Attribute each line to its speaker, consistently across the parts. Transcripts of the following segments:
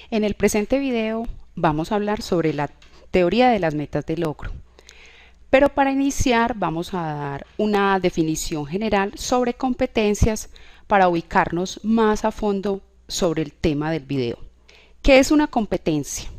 Speaker 1: En el presente video vamos a hablar sobre la teoría de las metas de logro. Pero para iniciar vamos a dar una definición general sobre competencias para ubicarnos más a fondo sobre el tema del video. ¿Qué es una competencia?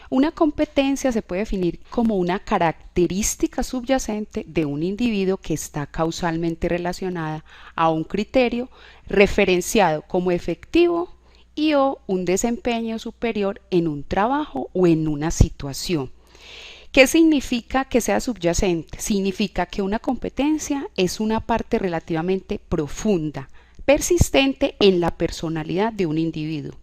Speaker 1: Una competencia se puede definir como una característica subyacente de un individuo que está causalmente relacionada a un criterio referenciado como efectivo y o un desempeño superior en un trabajo o en una situación. ¿Qué significa que sea subyacente? Significa que una competencia es una parte relativamente profunda, persistente en la personalidad de un individuo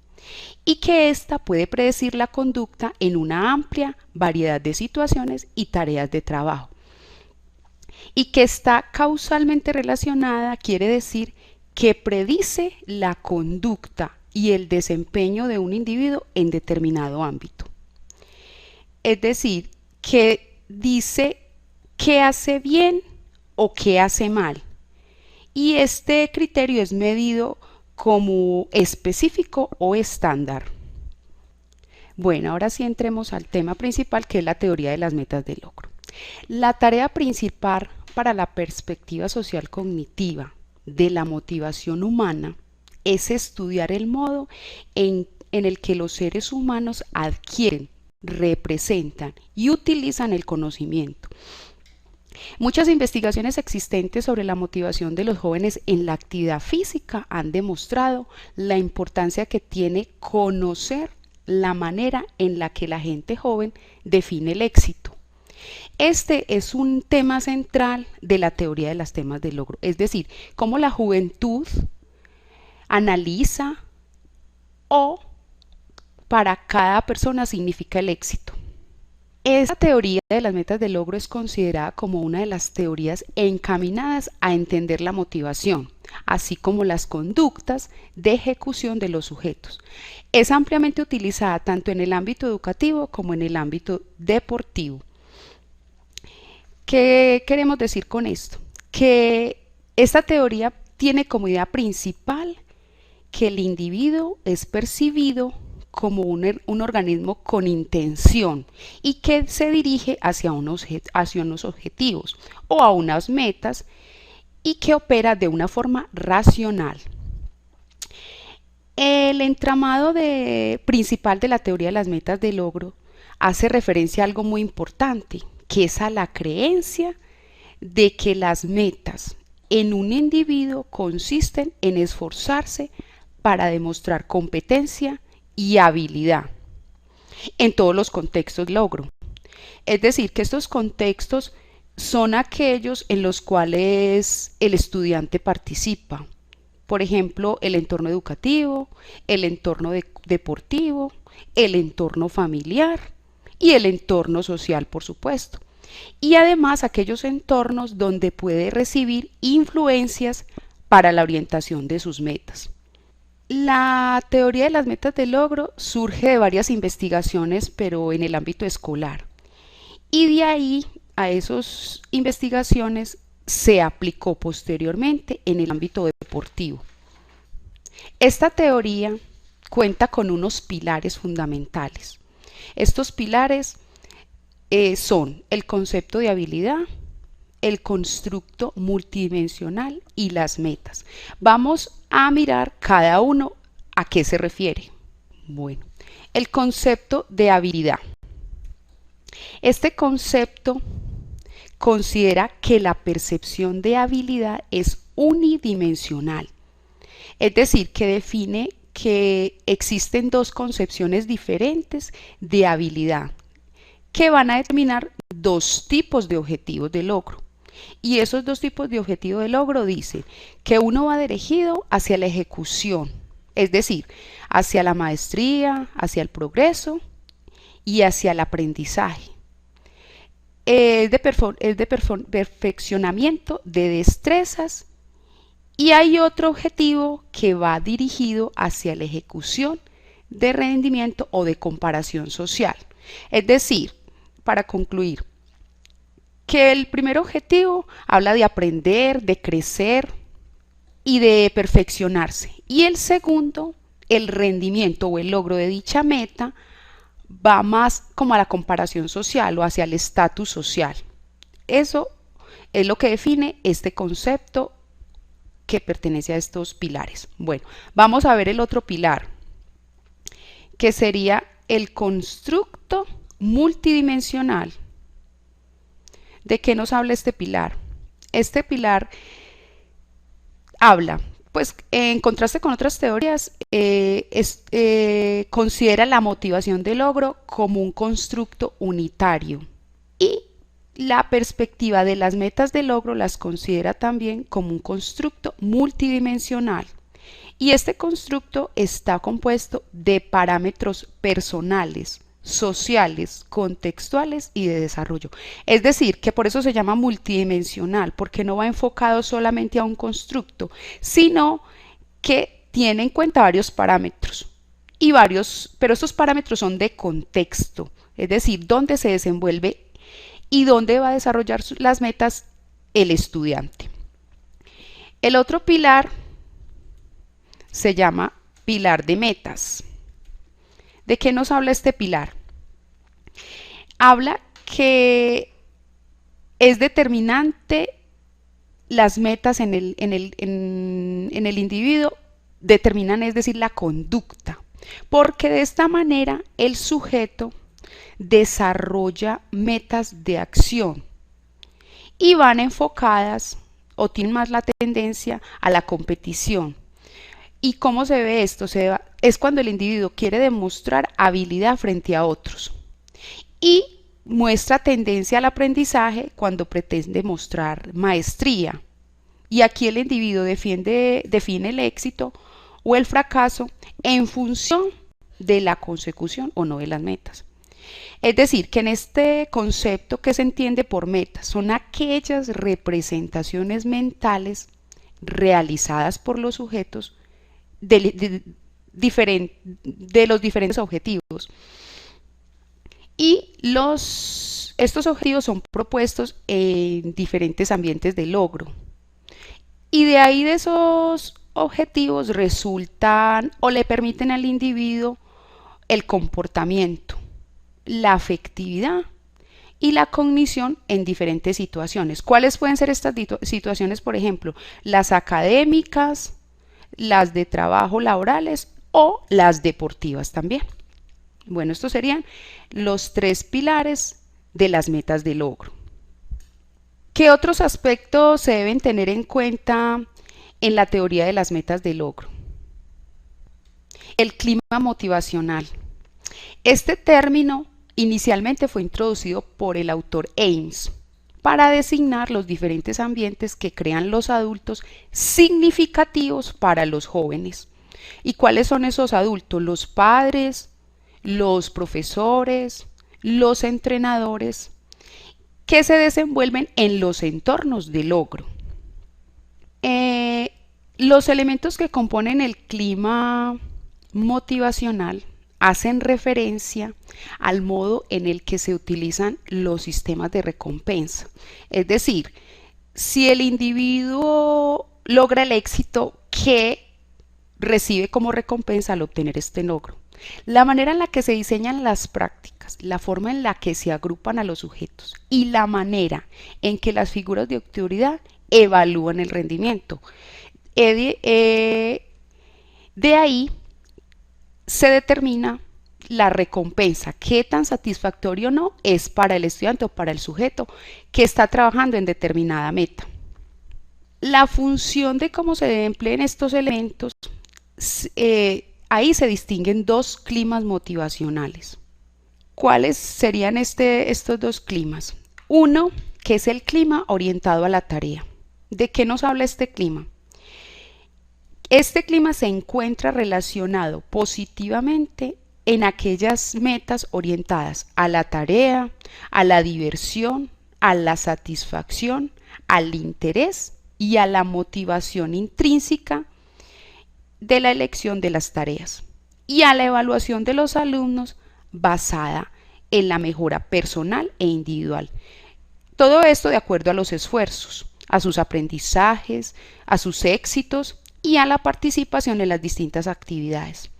Speaker 1: y que ésta puede predecir la conducta en una amplia variedad de situaciones y tareas de trabajo. Y que está causalmente relacionada quiere decir que predice la conducta y el desempeño de un individuo en determinado ámbito. Es decir, que dice qué hace bien o qué hace mal. Y este criterio es medido como específico o estándar. Bueno, ahora sí entremos al tema principal, que es la teoría de las metas de logro. La tarea principal para la perspectiva social cognitiva de la motivación humana es estudiar el modo en el que los seres humanos adquieren, representan y utilizan el conocimiento. Muchas investigaciones existentes sobre la motivación de los jóvenes en la actividad física han demostrado la importancia que tiene conocer la manera en la que la gente joven define el éxito. Este es un tema central de la teoría de los temas de logro, es decir, cómo la juventud analiza o para cada persona significa el éxito. Esta teoría de las metas de logro es considerada como una de las teorías encaminadas a entender la motivación, así como las conductas de ejecución de los sujetos. Es ampliamente utilizada tanto en el ámbito educativo como en el ámbito deportivo. ¿Qué queremos decir con esto? Que esta teoría tiene como idea principal que el individuo es percibido como un organismo con intención y que se dirige hacia unos objetivos o a unas metas y que opera de una forma racional. El entramado principal de la teoría de las metas de logro hace referencia a algo muy importante, que es a la creencia de que las metas en un individuo consisten en esforzarse para demostrar competencia y habilidad en todos los contextos de logro. Es decir, que estos contextos son aquellos en los cuales el estudiante participa. Por ejemplo, el entorno educativo, el entorno deportivo, el entorno familiar y el entorno social, por supuesto. Y además aquellos entornos donde puede recibir influencias para la orientación de sus metas. La teoría de las metas de logro surge de varias investigaciones, pero en el ámbito escolar. Y de ahí a esas investigaciones se aplicó posteriormente en el ámbito deportivo. Esta teoría cuenta con unos pilares fundamentales. Estos pilares son el concepto de habilidad, el constructo multidimensional y las metas. Vamos a mirar cada uno a qué se refiere. Bueno, el concepto de habilidad. Este concepto considera que la percepción de habilidad es unidimensional, es decir, que define que existen dos concepciones diferentes de habilidad que van a determinar dos tipos de objetivos de logro. Y esos dos tipos de objetivo de logro dicen que uno va dirigido hacia la ejecución, es decir, hacia la maestría, hacia el progreso y hacia el aprendizaje. Es de perfeccionamiento de destrezas y hay otro objetivo que va dirigido hacia la ejecución de rendimiento o de comparación social. Es decir, para concluir, que el primer objetivo habla de aprender, de crecer y de perfeccionarse. Y el segundo el rendimiento o el logro de dicha meta va más como a la comparación social o hacia el estatus social. Eso es lo que define este concepto que pertenece a estos pilares. Bueno, vamos a ver el otro pilar, que sería el constructo multidimensional. ¿De qué nos habla este pilar? Este pilar habla, pues en contraste con otras teorías, considera la motivación de logro como un constructo unitario y la perspectiva de las metas de logro las considera también como un constructo multidimensional. Y este constructo está compuesto de parámetros personales, sociales, contextuales y de desarrollo. Es decir, que por eso se llama multidimensional, porque no va enfocado solamente a un constructo, sino que tiene en cuenta varios parámetros pero estos parámetros son de contexto, es decir, dónde se desenvuelve y dónde va a desarrollar las metas el estudiante. El otro pilar se llama pilar de metas. ¿De qué nos habla este pilar? Habla que es determinante las metas en el individuo, determinan, es decir, la conducta, porque de esta manera el sujeto desarrolla metas de acción y van enfocadas o tienen más la tendencia a la competición. ¿Y cómo se ve esto? Es cuando el individuo quiere demostrar habilidad frente a otros y muestra tendencia al aprendizaje cuando pretende mostrar maestría. Y aquí el individuo define el éxito o el fracaso en función de la consecución o no de las metas. Es decir, que en este concepto que se entiende por metas son aquellas representaciones mentales realizadas por los sujetos de los diferentes objetivos. Y estos objetivos son propuestos en diferentes ambientes de logro. Y de ahí de esos objetivos resultan o le permiten al individuo el comportamiento, la afectividad y la cognición en diferentes situaciones. ¿Cuáles pueden ser estas situaciones? Por ejemplo, las académicas, las de trabajo laborales o las deportivas también. Bueno, estos serían los 3 pilares de las metas de logro. ¿Qué otros aspectos se deben tener en cuenta en la teoría de las metas de logro? El clima motivacional. Este término inicialmente fue introducido por el autor Ames para designar los diferentes ambientes que crean los adultos significativos para los jóvenes. ¿Y cuáles son esos adultos? Los padres, los profesores, los entrenadores, que se desenvuelven en los entornos de logro. Los elementos que componen el clima motivacional hacen referencia al modo en el que se utilizan los sistemas de recompensa. Es decir, si el individuo logra el éxito, ¿qué recibe como recompensa al obtener este logro? La manera en la que se diseñan las prácticas, la forma en la que se agrupan a los sujetos y la manera en que las figuras de autoridad evalúan el rendimiento. De ahí se determina la recompensa, qué tan satisfactorio o no es para el estudiante o para el sujeto que está trabajando en determinada meta. La función de cómo se emplean estos elementos, ahí se distinguen 2 climas motivacionales. ¿Cuáles serían estos 2 climas? Uno, que es el clima orientado a la tarea. ¿De qué nos habla este clima? Este clima se encuentra relacionado positivamente en aquellas metas orientadas a la tarea, a la diversión, a la satisfacción, al interés y a la motivación intrínseca de la elección de las tareas y a la evaluación de los alumnos basada en la mejora personal e individual. Todo esto de acuerdo a los esfuerzos, a sus aprendizajes, a sus éxitos y a la participación en las distintas actividades.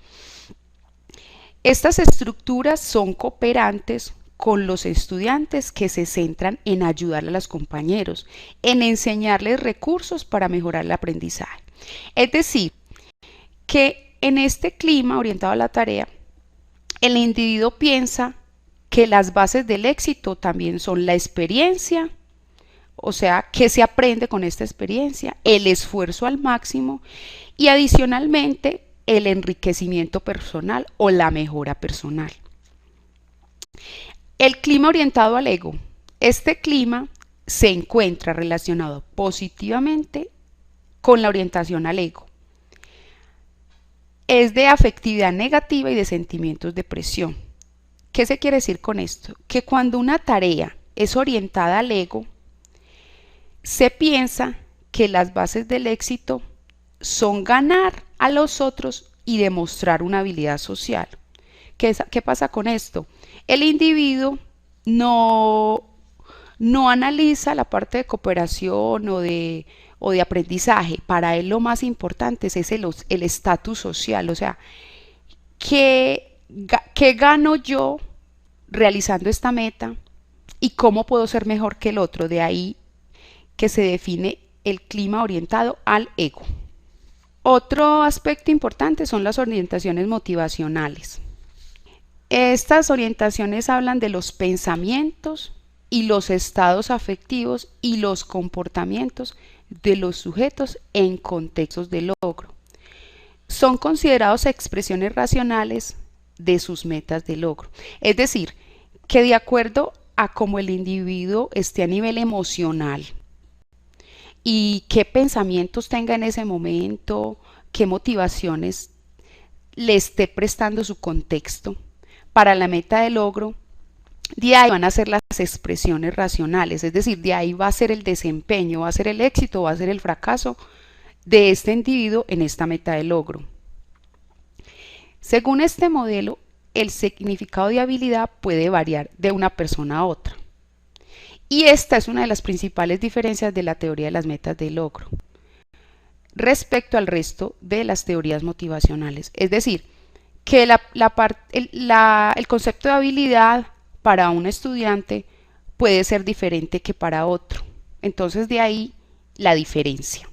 Speaker 1: Estas estructuras son cooperantes con los estudiantes que se centran en ayudar a los compañeros, en enseñarles recursos para mejorar el aprendizaje. Es decir, que en este clima orientado a la tarea, el individuo piensa que las bases del éxito también son la experiencia, o sea, que se aprende con esta experiencia, el esfuerzo al máximo y adicionalmente el enriquecimiento personal o la mejora personal. El clima orientado al ego. Este clima se encuentra relacionado positivamente con la orientación al ego. Es de afectividad negativa y de sentimientos de presión. ¿Qué se quiere decir con esto? Que cuando una tarea es orientada al ego, se piensa que las bases del éxito son ganar a los otros y demostrar una habilidad social. ¿Qué pasa con esto? El individuo no analiza la parte de cooperación o de aprendizaje. Para él lo más importante es el estatus social, o sea, ¿qué gano yo realizando esta meta y cómo puedo ser mejor que el otro? De ahí que se define el clima orientado al ego. Otro aspecto importante son las orientaciones motivacionales. Estas orientaciones hablan de los pensamientos y los estados afectivos y los comportamientos de los sujetos en contextos de logro. Son considerados expresiones racionales de sus metas de logro. Es decir, que de acuerdo a cómo el individuo esté a nivel emocional y qué pensamientos tenga en ese momento, qué motivaciones le esté prestando su contexto para la meta de logro, de ahí van a ser las expresiones racionales, es decir, de ahí va a ser el desempeño, va a ser el éxito, va a ser el fracaso de este individuo en esta meta de logro. Según este modelo, el significado de habilidad puede variar de una persona a otra. Y esta es una de las principales diferencias de la teoría de las metas de logro respecto al resto de las teorías motivacionales. Es decir, que el concepto de habilidad para un estudiante puede ser diferente que para otro. Entonces de ahí la diferencia.